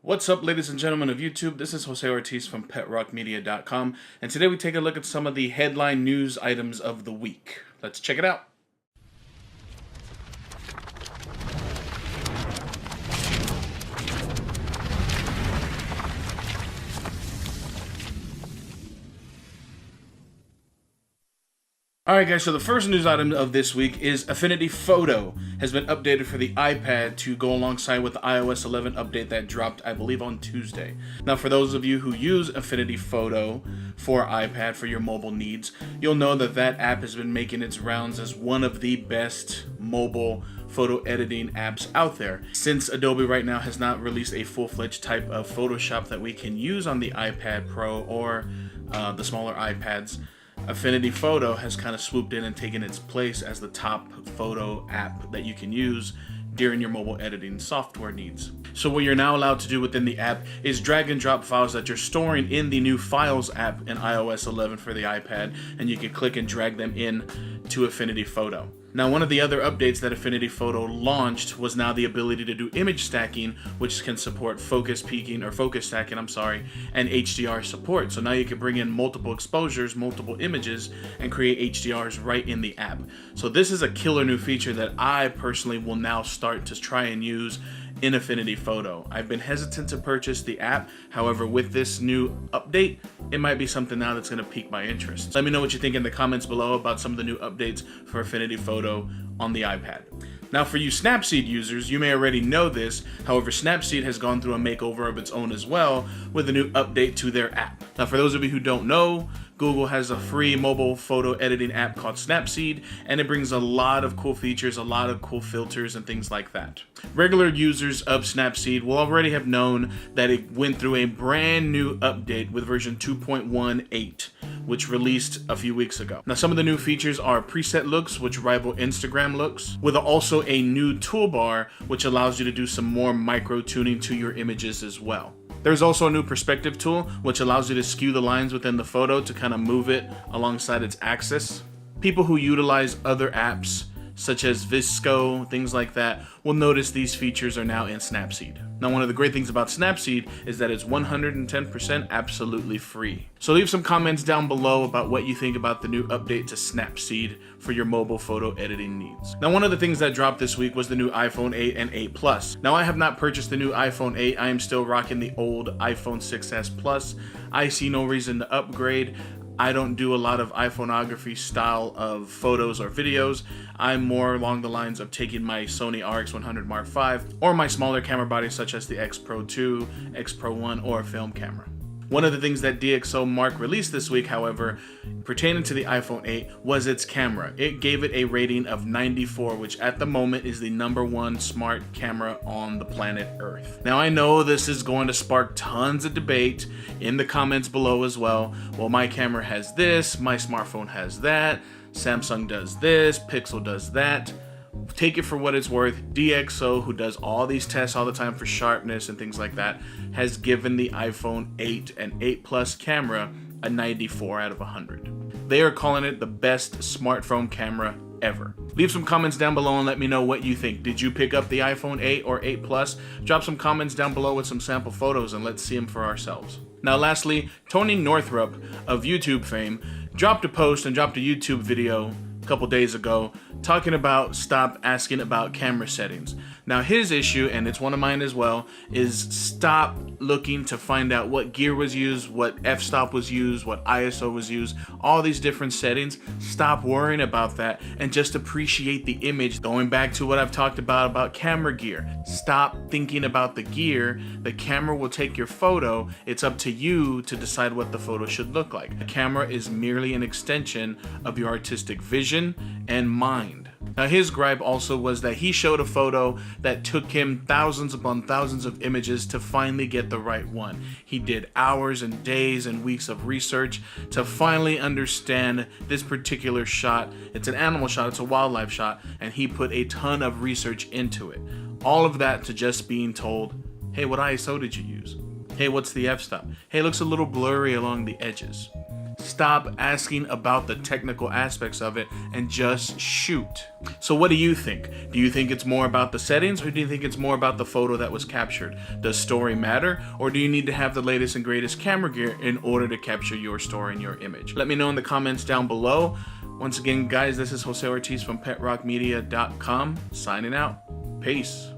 What's up, ladies and gentlemen of YouTube? This is Jose Ortiz from PetrockMedia.com, and today we take a look at some of the headline news items of the week. Let's check it out. Alright guys, so the first news item of this week is Affinity Photo has been updated for the iPad to go alongside with the iOS 11 update that dropped, I believe, on Tuesday. Now for those of you who use Affinity Photo for iPad for your mobile needs, you'll know that that app has been making its rounds as one of the best mobile photo editing apps out there. Since Adobe right now has not released a full-fledged type of Photoshop that we can use on the iPad Pro or the smaller iPads, Affinity Photo has kind of swooped in and taken its place as the top photo app that you can use during your mobile editing software needs. So what you're now allowed to do within the app is drag and drop files that you're storing in the new Files app in iOS 11 for the iPad, and you can click and drag them in to Affinity Photo. Now, one of the other updates that Affinity Photo launched was now the ability to do image stacking, which can support focus stacking, and HDR support. So now you can bring in multiple exposures, multiple images, and create HDRs right in the app. So this is a killer new feature that I personally will now start to try and use in Affinity Photo. I've been hesitant to purchase the app. However, with this new update, it might be something now that's going to pique my interest. Let me know what you think in the comments below about some of the new updates for Affinity Photo on the iPad. Now for you Snapseed users, you may already know this, however Snapseed has gone through a makeover of its own as well with a new update to their app. Now for those of you who don't know, Google has a free mobile photo editing app called Snapseed, and it brings a lot of cool features, a lot of cool filters and things like that. Regular users of Snapseed will already have known that it went through a brand new update with version 2.18, which released a few weeks ago. Now some of the new features are preset looks, which rival Instagram looks, with also a new toolbar, which allows you to do some more micro tuning to your images as well. There's also a new perspective tool, which allows you to skew the lines within the photo to kind of move it alongside its axis. People who utilize other apps, such as Visco, things like that, will notice these features are now in Snapseed. Now, one of the great things about Snapseed is that it's 110% absolutely free. So leave some comments down below about what you think about the new update to Snapseed for your mobile photo editing needs. Now, one of the things that dropped this week was the new iPhone 8 and 8 Plus. Now, I have not purchased the new iPhone 8. I am still rocking the old iPhone 6s Plus. I see no reason to upgrade. I don't do a lot of iPhoneography style of photos or videos. I'm more along the lines of taking my Sony RX100 Mark V or my smaller camera bodies such as the X Pro 2, X Pro 1, or a film camera. One of the things that DxOMark released this week, however, pertaining to the iPhone 8, was its camera. It gave it a rating of 94, which at the moment is the #1 smart camera on the planet Earth. Now I know this is going to spark tons of debate in the comments below as well. Well, my camera has this, my smartphone has that, Samsung does this, Pixel does that. Take it for what it's worth. DxO, who does all these tests all the time for sharpness and things like that, has given the iPhone 8 and 8 Plus camera a 94 out of 100. They are calling it the best smartphone camera ever. Leave some comments down below and let me know what you think. Did you pick up the iPhone 8 or 8 Plus? Drop some comments down below with some sample photos and let's see them for ourselves. Now lastly, Tony Northrup of YouTube fame dropped a post and dropped a YouTube video a couple days ago talking about stop asking about camera settings. Now his issue, and it's one of mine as well, is stop looking to find out what gear was used, what f-stop was used, what ISO was used, all these different settings. Stop worrying about that and just appreciate the image. Going back to what I've talked about camera gear. Stop thinking about the gear. The camera will take your photo. It's up to you to decide what the photo should look like. The camera is merely an extension of your artistic vision and mind. Now his gripe also was that he showed a photo that took him thousands upon thousands of images to finally get the right one. He did hours and days and weeks of research to finally understand this particular shot. It's an animal shot, it's a wildlife shot, and he put a ton of research into it. All of that to just being told, hey, what ISO did you use? Hey, what's the f-stop? Hey, it looks a little blurry along the edges. Stop asking about the technical aspects of it and just shoot. So what do you think? Do you think it's more about the settings, or do you think it's more about the photo that was captured? Does story matter, or do you need to have the latest and greatest camera gear in order to capture your story and your image? Let me know in the comments down below. Once again, guys, this is Jose Ortiz from PetrockMedia.com signing out. Peace.